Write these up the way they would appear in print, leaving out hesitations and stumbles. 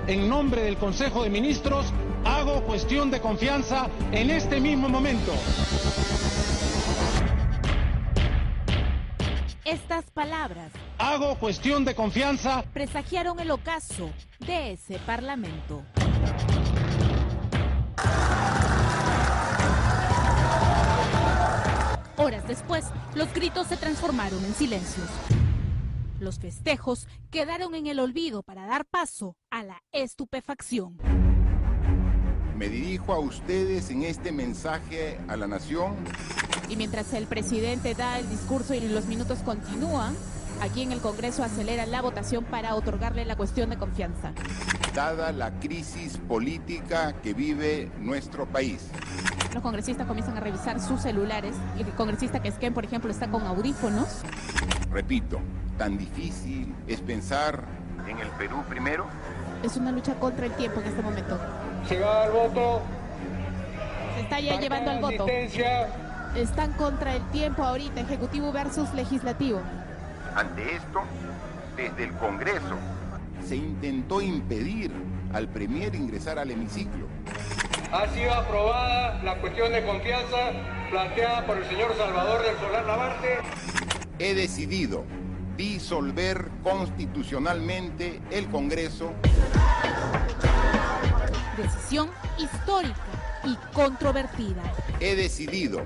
En nombre del Consejo de Ministros, hago cuestión de confianza en este mismo momento. Estas palabras, hago cuestión de confianza, presagiaron el ocaso de ese parlamento. Horas después, los gritos se transformaron en silencios. Los festejos quedaron en el olvido para dar paso a la estupefacción. Me dirijo a ustedes en este mensaje a la nación. Y mientras el presidente da el discurso y los minutos continúan, aquí en el Congreso acelera la votación para otorgarle la cuestión de confianza. Dada la crisis política que vive nuestro país. Los congresistas comienzan a revisar sus celulares y el congresista Quezquén, por ejemplo, está con audífonos. Repito, tan difícil es pensar en el Perú primero. Es una lucha contra el tiempo en este momento. Se va al voto. Se está ya llevando al voto. Están contra el tiempo ahorita, Ejecutivo versus Legislativo. Ante esto, desde el Congreso se intentó impedir al Premier ingresar al hemiciclo. Ha sido aprobada la cuestión de confianza planteada por el señor Salvador del Solar Navarte. He decidido disolver constitucionalmente el Congreso. Decisión histórica y controvertida. He decidido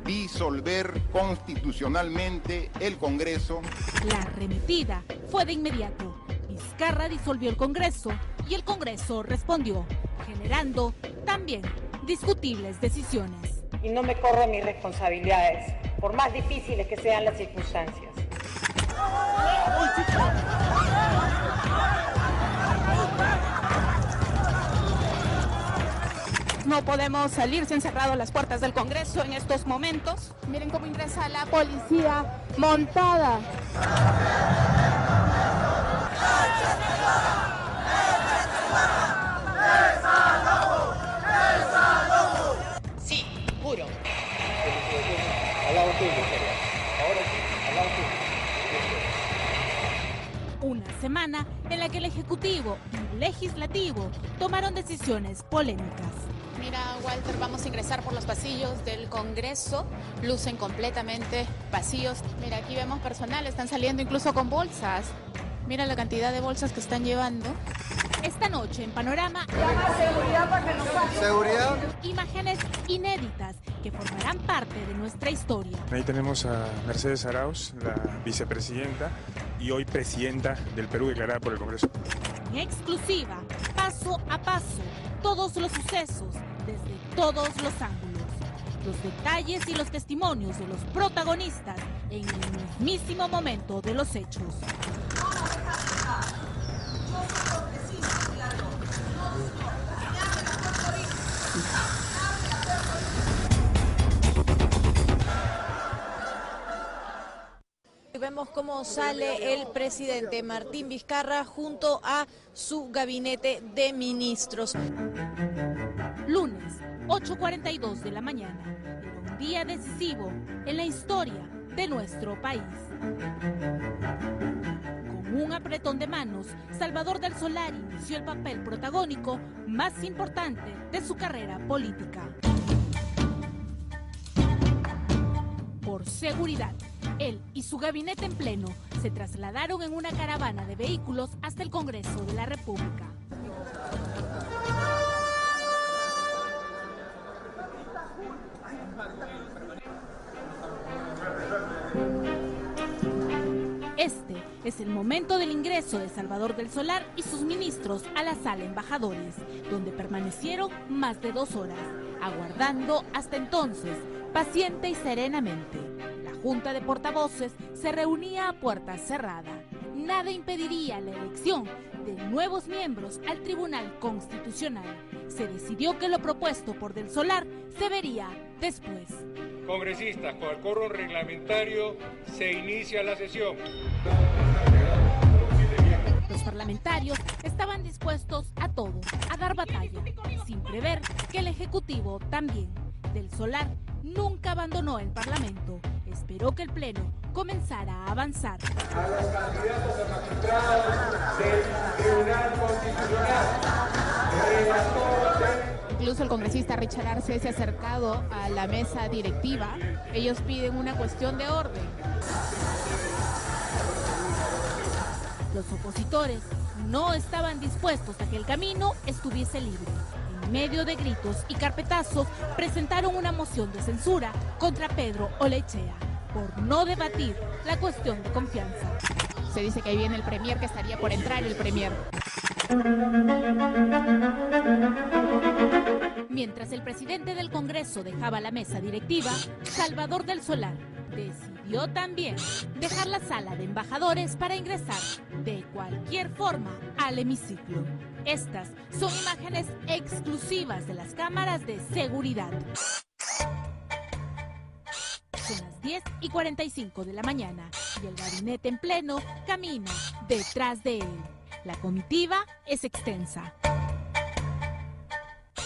disolver constitucionalmente el Congreso. La arremetida fue de inmediato. Vizcarra disolvió el Congreso y el Congreso respondió, generando también discutibles decisiones. Y no me corro mis responsabilidades, por más difíciles que sean las circunstancias. No podemos salir, se han cerrado las puertas del Congreso en estos momentos. Miren cómo ingresa la policía montada. Sí, juro. Al lado tuyo, ahora sí, al lado tuyo. Una semana en la que el Ejecutivo y el Legislativo tomaron decisiones polémicas. Mira, Walter, vamos a ingresar por los pasillos del Congreso. Lucen completamente vacíos. Mira, aquí vemos personal, están saliendo incluso con bolsas. Mira la cantidad de bolsas que están llevando. Esta noche en Panorama, Seguridad para que nos pase. ¿Seguridad? imágenes inéditas que formarán parte de nuestra historia. Ahí tenemos a Mercedes Arauz, la vicepresidenta y hoy presidenta del Perú declarada por el Congreso. En exclusiva, paso a paso, todos los sucesos, desde todos los ángulos. Los detalles y los testimonios de los protagonistas en el mismísimo momento de los hechos. Vemos cómo sale el presidente Martín Vizcarra junto a su gabinete de ministros. Lunes, 8:42 de la mañana. Era un día decisivo en la historia de nuestro país. Con un apretón de manos, Salvador del Solar inició el papel protagónico más importante de su carrera política. Por seguridad, él y su gabinete en pleno se trasladaron en una caravana de vehículos hasta el Congreso de la República. Este es el momento del ingreso de Salvador del Solar y sus ministros a la sala embajadores, donde permanecieron más de 2 horas, aguardando hasta entonces, paciente y serenamente. La Junta de Portavoces se reunía a puertas cerradas. Nada impediría la elección de nuevos miembros al Tribunal Constitucional. Se decidió que lo propuesto por Del Solar se vería después. Congresistas, con el quórum reglamentario se inicia la sesión. Los parlamentarios parlamentarios estaban dispuestos a todo, a dar batalla, sin prever que el Ejecutivo también. Del Solar nunca abandonó el Parlamento, esperó que el Pleno comenzara a avanzar. A los candidatos a magistrados del Tribunal Constitucional, Incluso el congresista Richard Arce se ha acercado a la mesa directiva. Ellos piden una cuestión de orden. Los opositores no estaban dispuestos a que el camino estuviese libre. En medio de gritos y carpetazos, presentaron una moción de censura contra Pedro Olechea por no debatir la cuestión de confianza. Se dice que ahí viene el premier, que estaría por entrar el premier. Mientras el presidente del Congreso dejaba la mesa directiva, Salvador del Solar decidió también dejar la sala de embajadores para ingresar de cualquier forma al hemiciclo. Estas son imágenes exclusivas de las cámaras de seguridad. Son las 10:45 de la mañana y el gabinete en pleno camina detrás de él. La comitiva es extensa.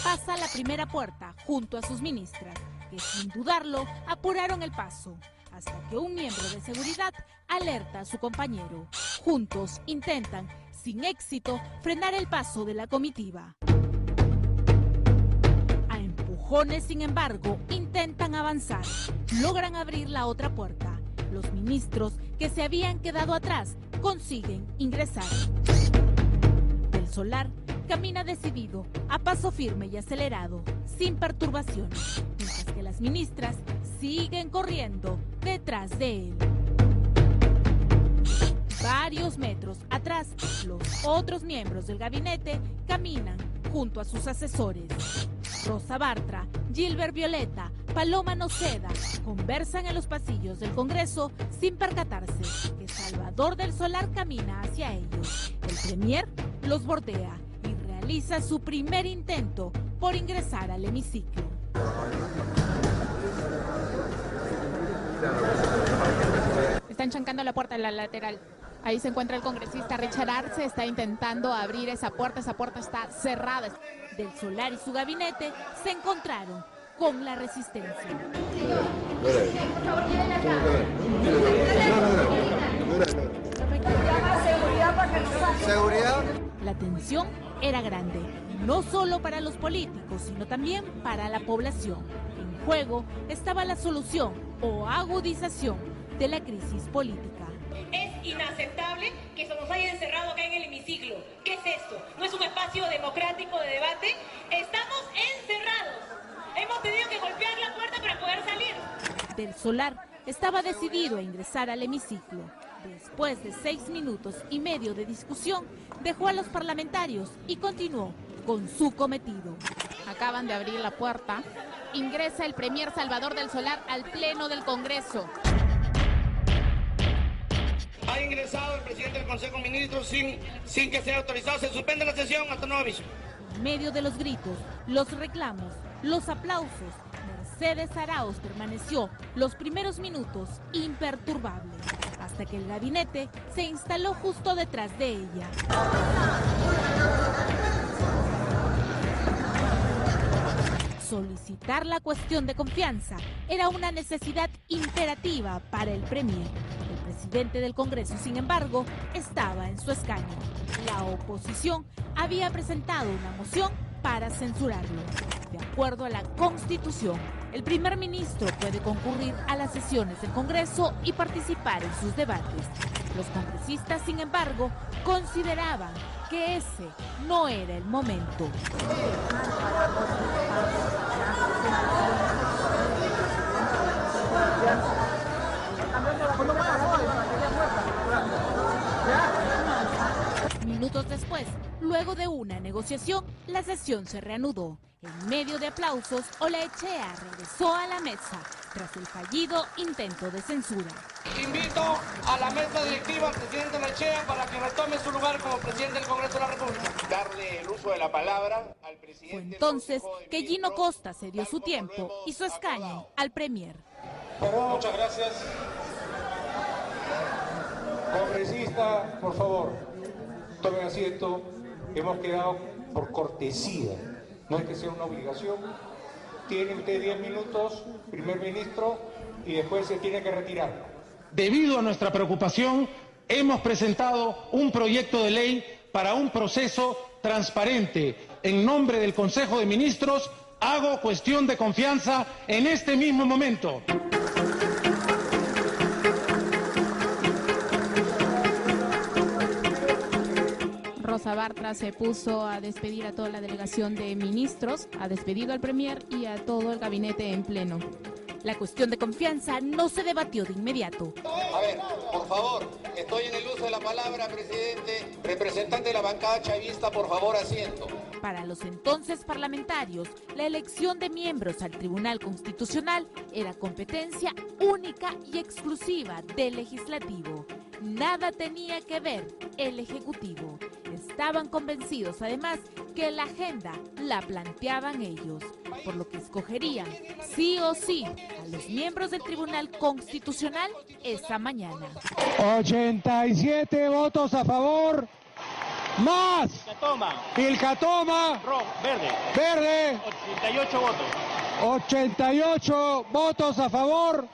Pasa la primera puerta junto a sus ministras, que sin dudarlo apuraron el paso, hasta que un miembro de seguridad alerta a su compañero. Juntos intentan, sin éxito, frenar el paso de la comitiva. A empujones, sin embargo, intentan avanzar. Logran abrir la otra puerta. Los ministros que se habían quedado atrás consiguen ingresar. Del Solar camina decidido, a paso firme y acelerado, sin perturbaciones, mientras que las ministras siguen corriendo detrás de él. Varios metros atrás, los otros miembros del gabinete caminan junto a sus asesores. Rosa Bartra, Gilbert Violeta, Paloma Noceda conversan en los pasillos del Congreso sin percatarse que Salvador del Solar camina hacia ellos. El premier los bordea y realiza su primer intento por ingresar al hemiciclo. Están chancando la puerta de la lateral. Ahí se encuentra el congresista Richard Arce, está intentando abrir esa puerta está cerrada. Del Solar y su gabinete se encontraron con la resistencia. ¿Seguridad? La tensión era grande, no solo para los políticos, sino también para la población. En juego estaba la solución o agudización de la crisis política. Es inaceptable que se nos haya encerrado acá en el hemiciclo. ¿Qué es esto? ¿No es un espacio democrático de debate? Estamos encerrados. Hemos tenido que golpear la puerta para poder salir. Del Solar estaba decidido a ingresar al hemiciclo. Después de 6 minutos y medio de discusión, dejó a los parlamentarios y continuó con su cometido. Acaban de abrir la puerta. Ingresa el premier Salvador del Solar al Pleno del Congreso. Ha ingresado el presidente del Consejo de Ministros sin que sea autorizado. Se suspende la sesión hasta nuevo aviso. En medio de los gritos, los reclamos, los aplausos, Mercedes Arauz permaneció los primeros minutos imperturbable, hasta que el gabinete se instaló justo detrás de ella. Solicitar la cuestión de confianza era una necesidad imperativa para el premier. El presidente del Congreso, sin embargo, estaba en su escaño. La oposición había presentado una moción para censurarlo. De acuerdo a la Constitución, el primer ministro puede concurrir a las sesiones del Congreso y participar en sus debates. Los congresistas, sin embargo, consideraban que ese no era el momento. Minutos después, luego de una negociación, la sesión se reanudó. En medio de aplausos, Olechea regresó a la mesa tras el fallido intento de censura. Invito a la mesa directiva al presidente Olechea para que retome su lugar como presidente del Congreso de la República. Darle el uso de la palabra al presidente. Fue entonces que Gino Costa cedió su tiempo y su escaño al premier. Muchas gracias. Congresista, por favor. Tomen asiento, hemos quedado por cortesía, no es que sea una obligación. Tiene usted 10 minutos, primer ministro, y después se tiene que retirar. Debido a nuestra preocupación, hemos presentado un proyecto de ley para un proceso transparente. En nombre del Consejo de Ministros, hago cuestión de confianza en este mismo momento. Rosa Bartra se puso a despedir a toda la delegación de ministros, ha despedido al premier y a todo el gabinete en pleno. La cuestión de confianza no se debatió de inmediato. A ver, por favor, estoy en el uso de la palabra, presidente. Representante de la bancada chavista, por favor, asiento. Para los entonces parlamentarios, la elección de miembros al Tribunal Constitucional era competencia única y exclusiva del Legislativo. Nada tenía que ver el Ejecutivo. Estaban convencidos, además, que la agenda la planteaban ellos, por lo que escogerían, sí o sí, a los miembros del Tribunal Constitucional esa mañana. 87 votos a favor, más Vilcatoma, verde, 88 votos. 88 votos a favor.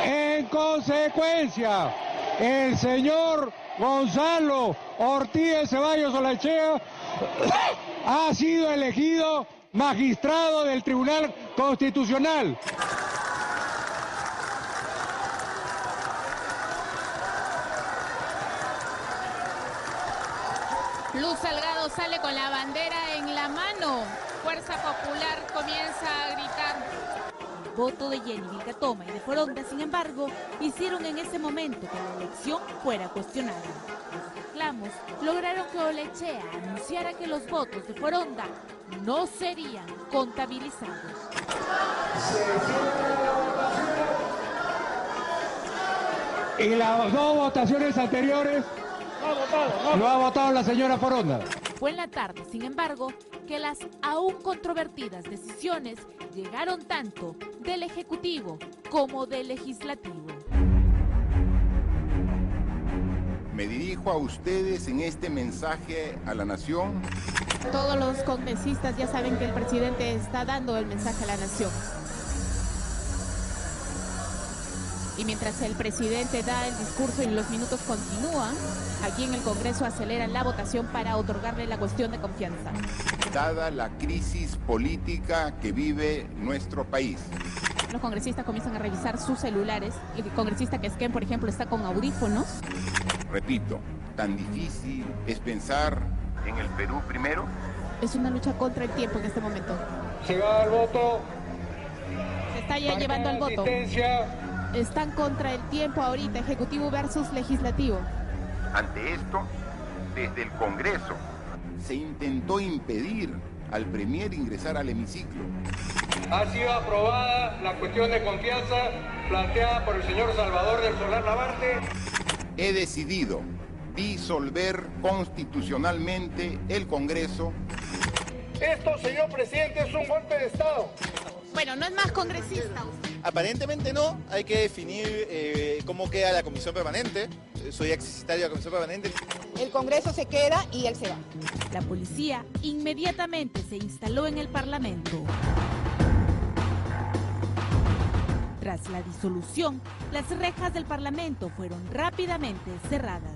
En consecuencia, el señor Gonzalo Ortiz de Ceballos Olaechea ha sido elegido magistrado del Tribunal Constitucional. Luz Salgado sale con la bandera en la mano. Fuerza Popular comienza a gritar. El voto de Jenny Vilcatoma y de Foronda, sin embargo, hicieron en ese momento que la elección fuera cuestionada. Los reclamos lograron que Olaechea anunciara que los votos de Foronda no serían contabilizados. Y las dos votaciones anteriores no ha votado la señora Foronda. Fue en la tarde, sin embargo, que las aún controvertidas decisiones llegaron tanto del Ejecutivo como del Legislativo. Me dirijo a ustedes en este mensaje a la nación. Todos los congresistas ya saben que el presidente está dando el mensaje a la nación. Y mientras el presidente da el discurso y los minutos continúan, aquí en el Congreso aceleran la votación para otorgarle la cuestión de confianza. Dada la crisis política que vive nuestro país. Los congresistas comienzan a revisar sus celulares. El congresista Quesquén, por ejemplo, está con audífonos. Repito, tan difícil es pensar en el Perú primero. Es una lucha contra el tiempo en este momento. Se va al voto. Se está ya llevando al voto. Están contra el tiempo ahorita, Ejecutivo versus Legislativo. Ante esto, desde el Congreso se intentó impedir al premier ingresar al hemiciclo. Ha sido aprobada la cuestión de confianza planteada por el señor Salvador del Solar Lavarte. He decidido disolver constitucionalmente el Congreso. Esto, señor presidente, es un golpe de Estado. Bueno, no es más congresista. Aparentemente no, hay que definir cómo queda la comisión permanente. Soy exsecretario de la comisión permanente. El Congreso se queda y él se va. La policía inmediatamente se instaló en el Parlamento. Tras la disolución, las rejas del Parlamento fueron rápidamente cerradas.